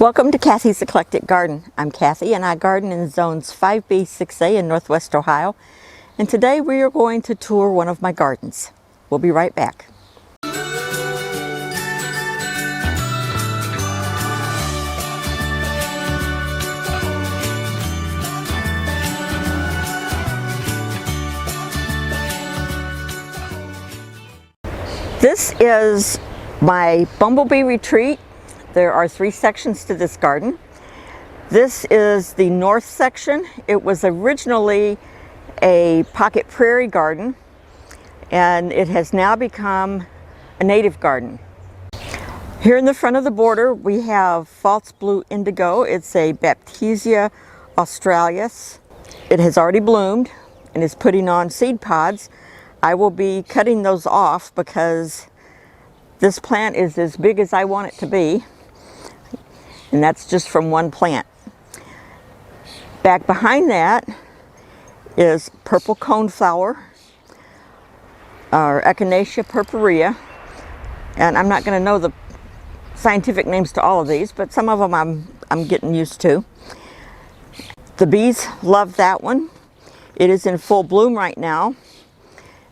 Welcome to Kathy's Eclectic Garden. I'm Kathy and I garden in zones 5B, 6A in Northwest Ohio. And today we are going to tour one of my gardens. We'll be right back. This is my Bumble Bee Retreat. There are 3 sections to this garden. This is the north section. It was originally a pocket prairie garden, and it has now become a native garden. Here in the front of the border, we have false blue indigo. It's a Baptisia australis. It has already bloomed and is putting on seed pods. I will be cutting those off because this plant is as big as I want it to be. And that's just from one plant. Back behind that is purple coneflower, or Echinacea purpurea. And I'm not going to know the scientific names to all of these, but some of them I'm getting used to. The bees love that one. It is in full bloom right now,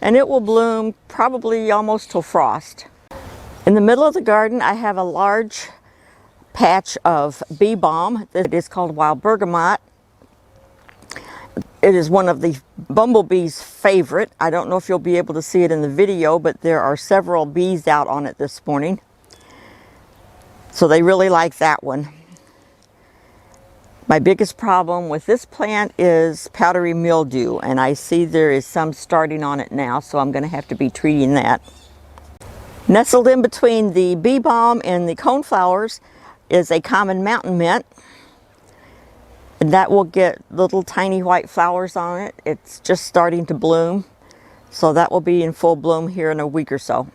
and it will bloom probably almost till frost. In the middle of the garden, I have a large patch of bee balm. It is called wild bergamot. It is one of the bumblebees' favorite. I don't know if you'll be able to see it in the video, but there are several bees out on it this morning. So they really like that one. My biggest problem with this plant is powdery mildew, and I see there is some starting on it now, so I'm going to have to be treating that. Nestled in between the bee balm and the coneflowers is a common mountain mint, and that will get little tiny white flowers on it. It's just starting to bloom, so that will be in full bloom here in a week or so.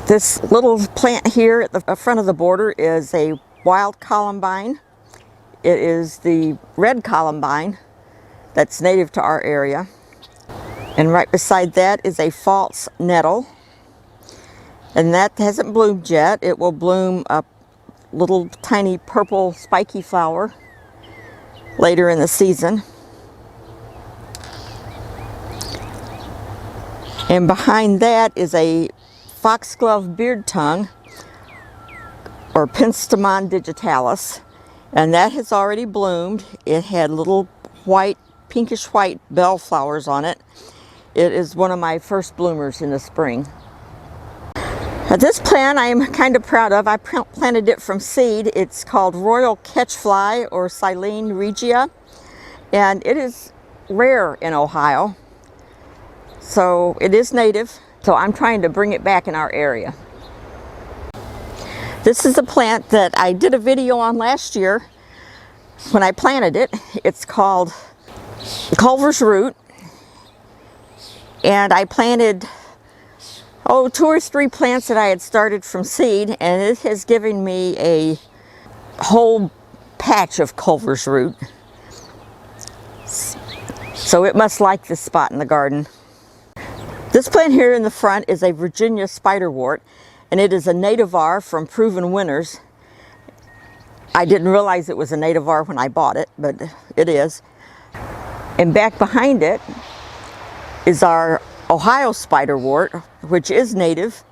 This little plant here at the front of the border is a wild columbine. It is the red columbine that's native to our area, and right beside that is a false nettle, and that hasn't bloomed yet. It will bloom up little tiny purple spiky flower later in the season. And behind that is a foxglove beard tongue, or Penstemon digitalis, and that has already bloomed. It had little white, pinkish white bell flowers on it. It is one of my first bloomers in the spring. This plant I am kind of proud of. I planted it from seed. It's called Royal Catchfly, or Silene regia, and it is rare in Ohio, so it is native. So I'm trying to bring it back in our area. This is a plant that I did a video on last year when I planted it. It's called Culvers Root, and I planted 2 or 3 plants that I had started from seed, and it has given me a whole patch of Culvers Root. So it must like this spot in the garden. This plant here in the front is a Virginia Spiderwort, and it is a nativar from Proven Winners. I didn't realize it was a nativar when I bought it, but it is. And back behind it is our Ohio Spiderwort, which is native,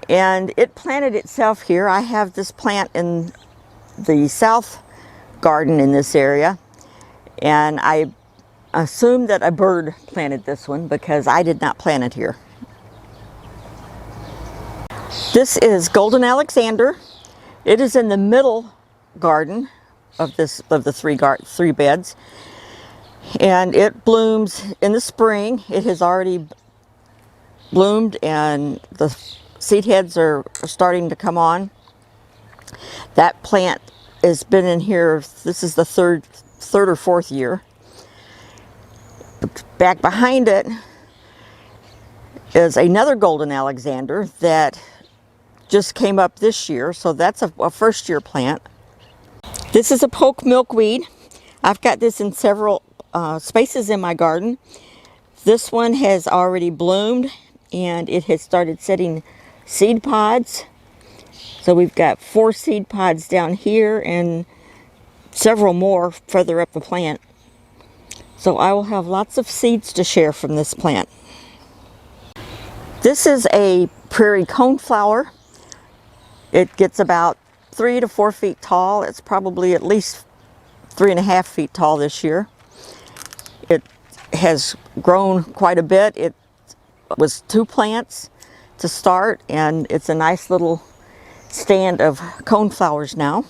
and it planted itself here. I have this plant in the south garden in this area, and I assume that a bird planted this one because I did not plant it here. This is Golden Alexander. It is in the middle garden of the 3 beds, and it blooms in the spring. It has already bloomed and the seed heads are starting to come on. That plant has been in here, this is the third or fourth year. Back behind it is another Golden Alexander that just came up this year, so that's a first year plant. This is a poke milkweed. I've got this in several spaces in my garden. This one has already bloomed, and it has started setting seed pods. So we've got 4 seed pods down here and several more further up the plant. So I will have lots of seeds to share from this plant. This is a Prairie Coneflower. It gets about 3 to 4 feet tall. It's probably at least 3.5 feet tall this year. It has grown quite a bit. It was 2 plants to start, and it's a nice little stand of coneflowers now.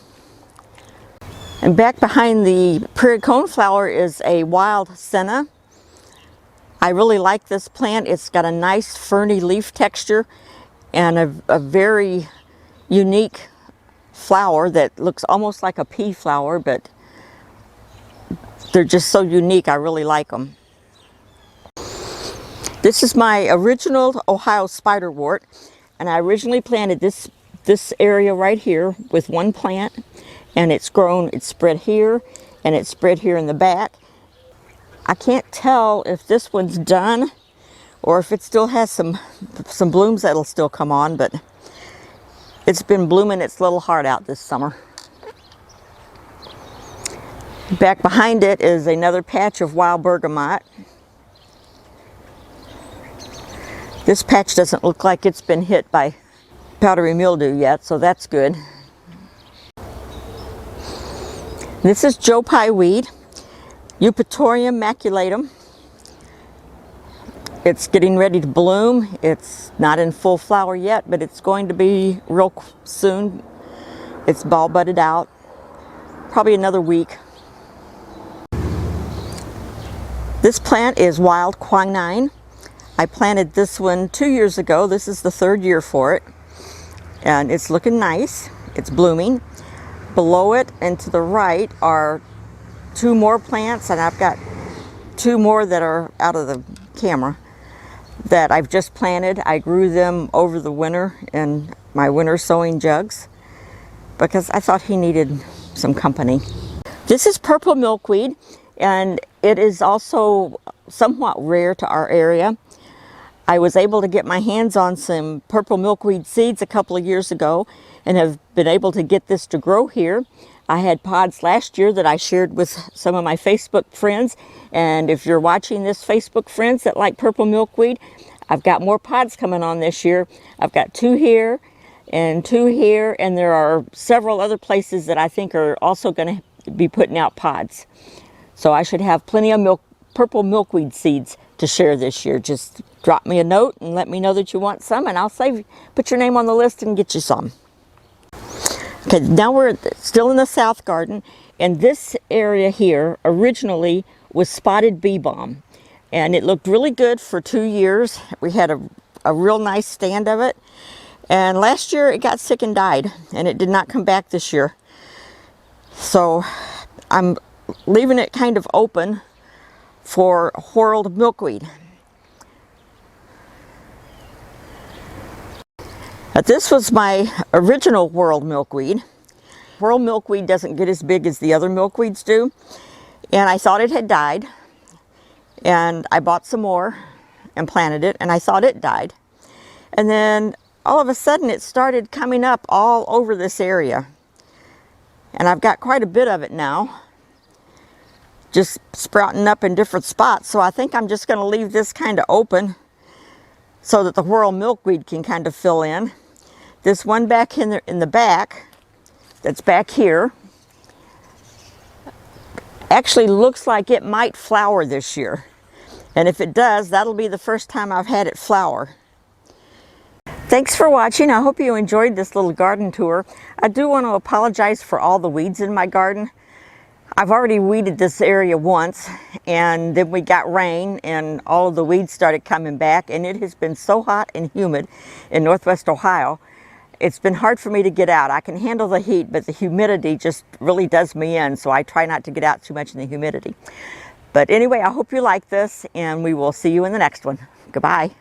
And back behind the Prairie Coneflower is a wild senna. I really like this plant. It's got a nice ferny leaf texture and a very unique flower that looks almost like a pea flower, but they're just so unique. I really like them. This is my original Ohio Spiderwort, and I originally planted this area right here with 1 plant, and it's grown, it's spread here, and it's spread here in the back. I can't tell if this one's done or if it still has some blooms that'll still come on, but it's been blooming its little heart out this summer. Back behind it is another patch of wild bergamot. This patch doesn't look like it's been hit by powdery mildew yet, so that's good. This is Joe Pye weed, Eupatorium maculatum. It's getting ready to bloom. It's not in full flower yet, but it's going to be real soon. It's ball budded out, probably another week. This plant is wild quinine. I planted this one 2 years ago. This is the 3rd year for it, and it's looking nice. It's blooming. Below it and to the right are 2 more plants, and I've got 2 more that are out of the camera that I've just planted. I grew them over the winter in my winter sowing jugs because I thought he needed some company. This is purple milkweed, and it is also somewhat rare to our area. I was able to get my hands on some purple milkweed seeds a couple of years ago and have been able to get this to grow here. I had pods last year that I shared with some of my Facebook friends, and if you're watching this, Facebook friends that like purple milkweed, I've got more pods coming on this year. I've got 2 here and 2 here, and there are several other places that I think are also going to be putting out pods. So I should have plenty of purple milkweed seeds to share this year. Just drop me a note and let me know that you want some, and I'll put your name on the list and get you some. Okay, now we're still in the south garden, and this area here originally was spotted bee balm, and it looked really good for 2 years. We had a real nice stand of it, and last year it got sick and died, and it did not come back this year. So I'm leaving it kind of open for whorled milkweed. This was my original whorled milkweed. Whorled milkweed doesn't get as big as the other milkweeds do, and I thought it had died, and I bought some more and planted it, and I thought it died. And then all of a sudden it started coming up all over this area, and I've got quite a bit of it now, just sprouting up in different spots. So I think I'm just going to leave this kind of open so that the whorled milkweed can kind of fill in. This one back in the back, that's back here, actually looks like it might flower this year. And if it does, that'll be the first time I've had it flower. Thanks for watching. I hope you enjoyed this little garden tour. I do want to apologize for all the weeds in my garden. I've already weeded this area once, and then we got rain and all of the weeds started coming back, and it has been so hot and humid in Northwest Ohio. It's been hard for me to get out. I can handle the heat, but the humidity just really does me in, so I try not to get out too much in the humidity. But anyway, I hope you like this, and we will see you in the next one. Goodbye.